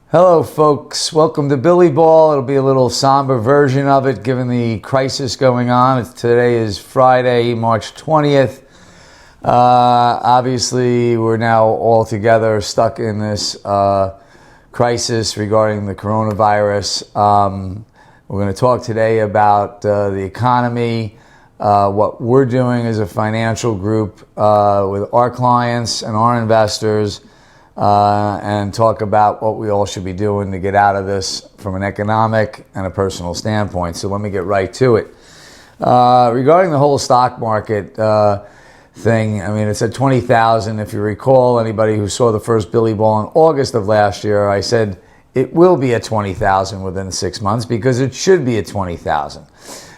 Hello folks, welcome to BillyBall. It'll be a little somber version of it given the crisis going on. Today is Friday, March 20th. Obviously, we're now all together stuck in this crisis regarding the coronavirus. We're going to talk today about the economy, what we're doing as a financial group with our clients and our investors, and talk about what we all should be doing to get out of this from an economic and a personal standpoint. So let me get right to it. Regarding the whole stock market thing, I mean, it's at 20,000. If you recall, anybody who saw the first BillyBall in August of last year, I said it will be at 20,000 within 6 months because it should be at 20,000.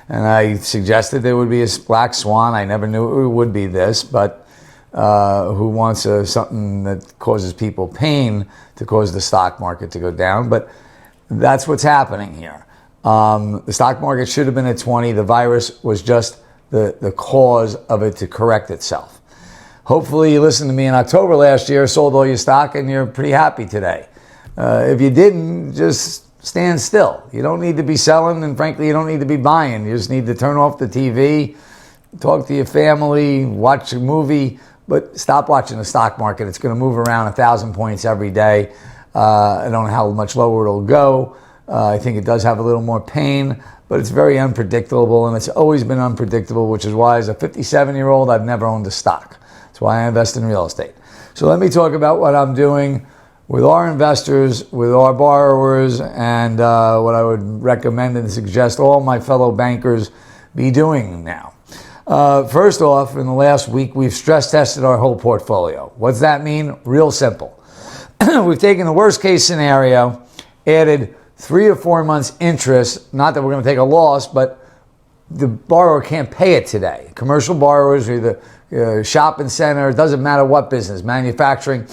And I suggested there would be a black swan. I never knew it would be this, but who wants something that causes people pain to cause the stock market to go down. But that's what's happening here. The stock market should have been at 20. The virus was just the cause of it to correct itself. Hopefully you listened to me in October last year, sold all your stock, and you're pretty happy today. If you didn't, just stand still. You don't need to be selling, and frankly, you don't need to be buying. You just need to turn off the TV, talk to your family, watch a movie, but stop watching the stock market. It's going to move around 1,000 points every day. I don't know how much lower it'll go. I think it does have a little more pain, but it's very unpredictable, and it's always been unpredictable, which is why as a 57-year-old, I've never owned a stock. That's why I invest in real estate. So let me talk about what I'm doing with our investors, with our borrowers, and what I would recommend and suggest all my fellow bankers be doing now. First off, in the last week, we've stress tested our whole portfolio. What's that mean? Real simple. We've taken the worst case scenario, added 3 or 4 months interest, not that we're going to take a loss, but the borrower can't pay it today. Commercial borrowers, either shopping center, it doesn't matter what business, manufacturing.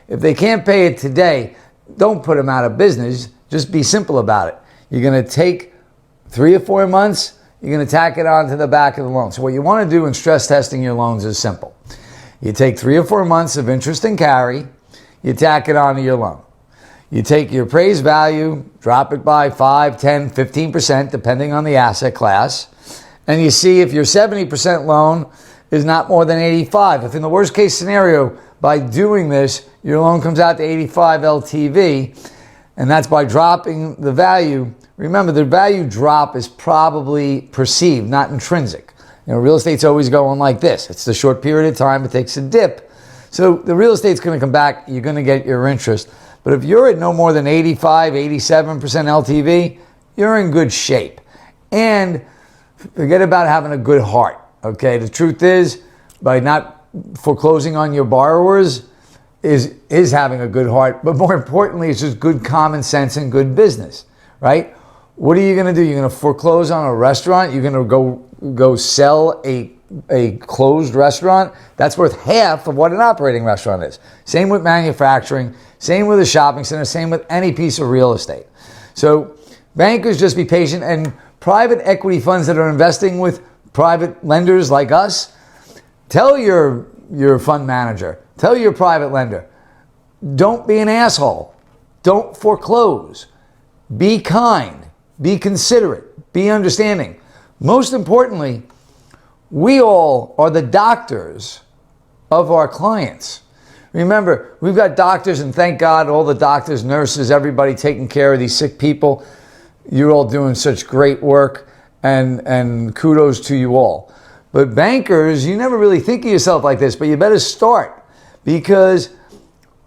If they can't pay it today, don't put them out of business. Just be simple about it. You're going to take 3 or 4 months, you're going to tack it onto the back of the loan. So what you want to do in stress testing your loans is simple. You take 3 or 4 months of interest and carry, you tack it onto your loan. You take your appraised value, drop it by 5, 10, 15%, depending on the asset class, and you see if your 70% loan is not more than 85. If in the worst case scenario, by doing this, your loan comes out to 85 LTV, and that's by dropping the value. Remember, the value drop is probably perceived, not intrinsic. You know, real estate's always going like this. It's the short period of time, it takes a dip. So the real estate's going to come back, you're going to get your interest. But if you're at no more than 85, 87% LTV, you're in good shape. And forget about having a good heart, okay? The truth is, by not foreclosing on your borrowers is having a good heart, but more importantly, it's just good common sense and good business, right? What are you going to do? You're going to foreclose on a restaurant? You're going to go sell a closed restaurant? That's worth half of what an operating restaurant is. Same with manufacturing, same with a shopping center, same with any piece of real estate. So bankers, just be patient, and private equity funds that are investing with private lenders like us, tell your fund manager, tell your private lender, don't be an asshole. Don't foreclose. Be kind. Be considerate. Be understanding. Most importantly, we all are the doctors of our clients. Remember, we've got doctors, and thank God, all the doctors, nurses, everybody taking care of these sick people. You're all doing such great work, and kudos to you all. But bankers, you never really think of yourself like this, but you better start, because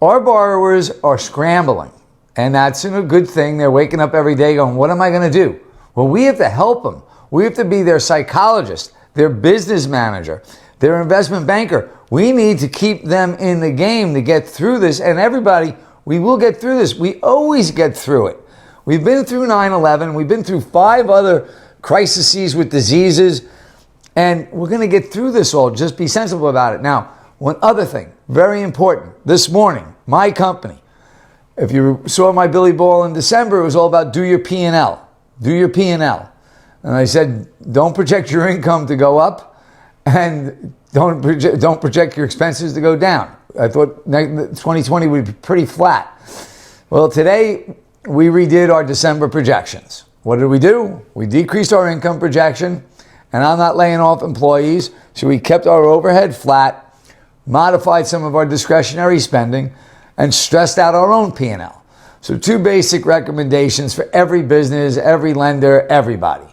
our borrowers are scrambling. And that's a good thing. They're waking up every day going, what am I going to do? Well, we have to help them. We have to be their psychologist, their business manager, their investment banker. We need to keep them in the game to get through this. And everybody, we will get through this. We always get through it. We've been through 9/11. We've been through 5 other crises with diseases. And we're going to get through this all. Just be sensible about it. Now, one other thing, very important. This morning, my company, If you saw my BillyBall in December, it was all about do your P&L. Do your P&L. And I said, don't project your income to go up and don't project your expenses to go down. I thought 2020 would be pretty flat. Well, today we redid our December projections. What did we do? We decreased our income projection, and I'm not laying off employees, so we kept our overhead flat, modified some of our discretionary spending, and stressed out our own P&L. So 2 basic recommendations for every business, every lender, everybody.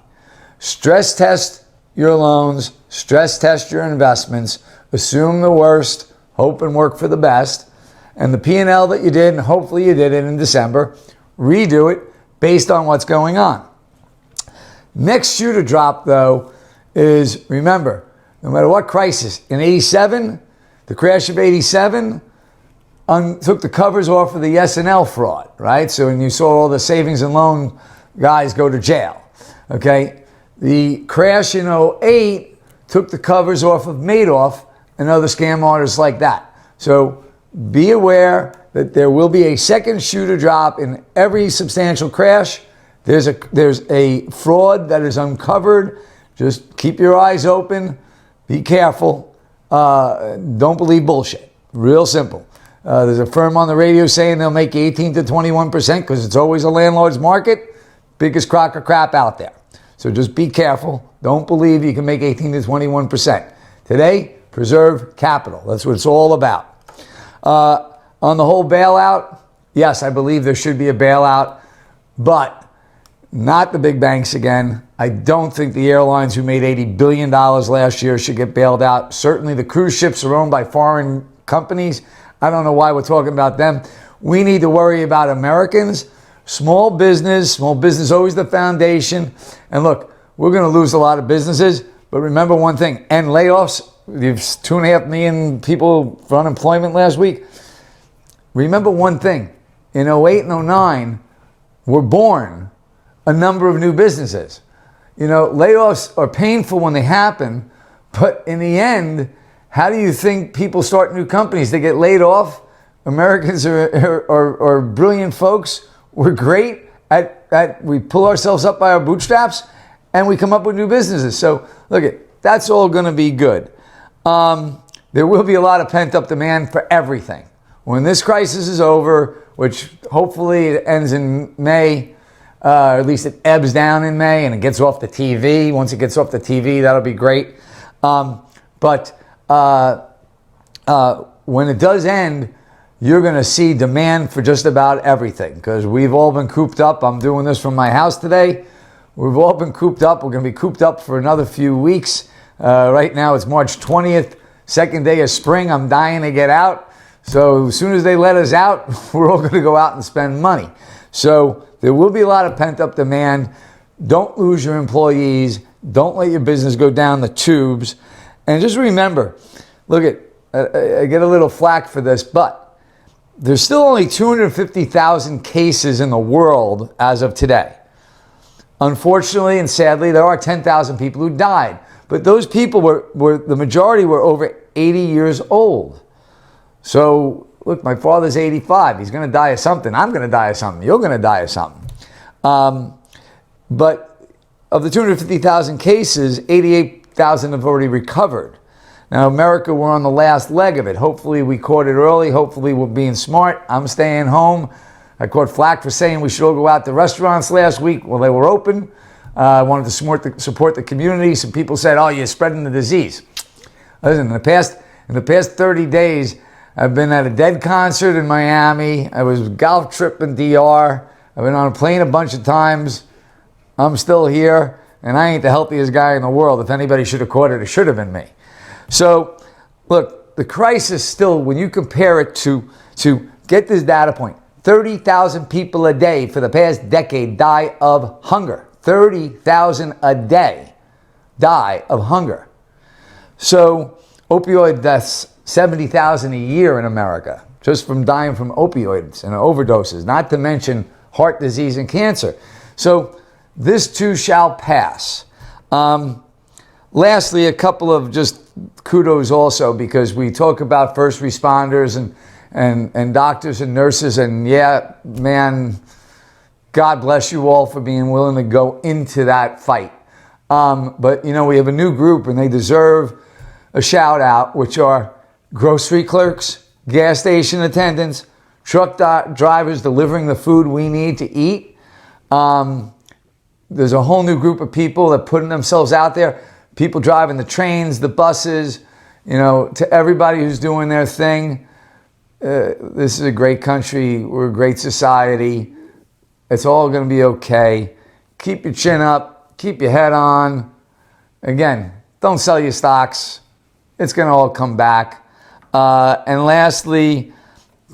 Stress test your loans, stress test your investments, assume the worst, hope and work for the best, and the P&L that you did, and hopefully you did it in December, redo it based on what's going on. Next shoe to drop, though, is, remember, no matter what crisis, in 87, the crash of 87 took the covers off of the S&L fraud, right? So when you saw all the savings and loan guys go to jail, okay? The crash in 08 took the covers off of Madoff and other scam artists like that. So be aware that there will be a second shoe to drop in every substantial crash. There's a fraud that is uncovered. Just keep your eyes open. Be careful. Don't believe bullshit. Real simple. There's a firm on the radio saying they'll make 18 to 21% because it's always a landlord's market. Biggest crock of crap out there. So just be careful. Don't believe you can make 18 to 21%. Today, preserve capital. That's what it's all about. On the whole bailout, yes, I believe there should be a bailout, but not the big banks again. I don't think the airlines who made $80 billion last year should get bailed out. Certainly the cruise ships are owned by foreign companies. I don't know why we're talking about them. We need to worry about Americans. Small business always the foundation. And look, we're going to lose a lot of businesses, but remember one thing, end layoffs. There's 2.5 million people for unemployment last week. Remember one thing, in 08 and 09 were born a number of new businesses. You know, layoffs are painful when they happen, but in the end, how do you think people start new companies? They get laid off. Americans are brilliant folks. We're great at we pull ourselves up by our bootstraps and we come up with new businesses. So look, that's all going to be good. There will be a lot of pent-up demand for everything. When this crisis is over, which hopefully it ends in May, or at least it ebbs down in May and it gets off the TV. Once it gets off the TV, that'll be great. But when it does end, you're going to see demand for just about everything because we've all been cooped up. I'm doing this from my house today. We've all been cooped up. We're going to be cooped up for another few weeks. Right now it's March 20th, second day of spring. I'm dying to get out. So as soon as they let us out, we're all going to go out and spend money. So there will be a lot of pent-up demand. Don't lose your employees. Don't let your business go down the tubes. And just remember, look I get a little flack for this, but there's still only 250,000 cases in the world as of today. Unfortunately and sadly, there are 10,000 people who died. But those people were the majority were over 80 years old. So, look, my father's 85. He's going to die of something. I'm going to die of something. You're going to die of something. But of the 250,000 cases, 88,000 have already recovered. Now, America, we're on the last leg of it. Hopefully, we caught it early. Hopefully, we're being smart. I'm staying home. I caught flack for saying we should all go out to restaurants last week while they were open. I wanted to support the community. Some people said, oh, you're spreading the disease. Listen, in the past 30 days, I've been at a Dead concert in Miami. I was golf trip in DR. I've been on a plane a bunch of times. I'm still here, and I ain't the healthiest guy in the world. If anybody should have caught it, it should have been me. So, look, the crisis still, when you compare it to get this data point, 30,000 people a day for the past decade die of hunger. 30,000 a day die of hunger. So, opioid deaths, 70,000 a year in America, just from dying from opioids and overdoses, not to mention heart disease and cancer. So, this too shall pass. Lastly, a couple of just kudos also, because we talk about first responders and doctors and nurses. And yeah, man, God bless you all for being willing to go into that fight. But you know, we have a new group and they deserve a shout out, which are grocery clerks, gas station attendants, truck drivers delivering the food we need to eat. There's a whole new group of people that are putting themselves out there. People driving the trains, the buses, you know, to everybody who's doing their thing. This is a great country. We're a great society. It's all going to be okay. Keep your chin up. Keep your head on. Again, don't sell your stocks. It's going to all come back. And lastly,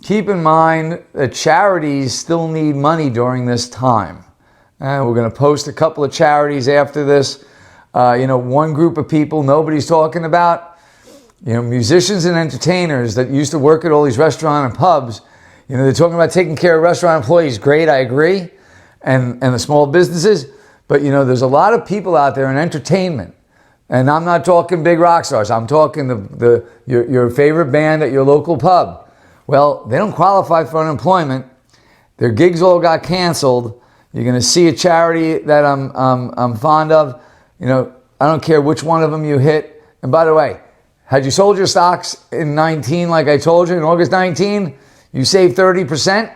keep in mind that charities still need money during this time. We're going to post a couple of charities after this. You know, one group of people nobody's talking about, you know, musicians and entertainers that used to work at all these restaurants and pubs. You know, they're talking about taking care of restaurant employees. Great, I agree. And the small businesses. But, you know, there's a lot of people out there in entertainment. And I'm not talking big rock stars. I'm talking your favorite band at your local pub. Well, they don't qualify for unemployment. Their gigs all got canceled. You're going to see a charity that I'm fond of. You know, I don't care which one of them you hit. And by the way, had you sold your stocks in 19, like I told you, in August 19, you saved 30%,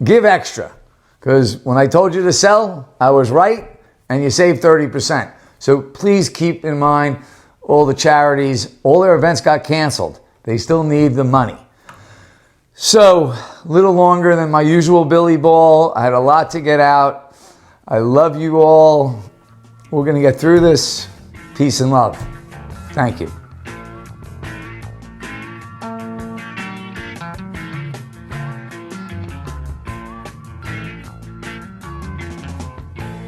give extra. Because when I told you to sell, I was right, and you saved 30%. So please keep in mind all the charities, all their events got canceled. They still need the money. So, a little longer than my usual Billy Ball. I had a lot to get out. I love you all. We're going to get through this. Peace and love. Thank you.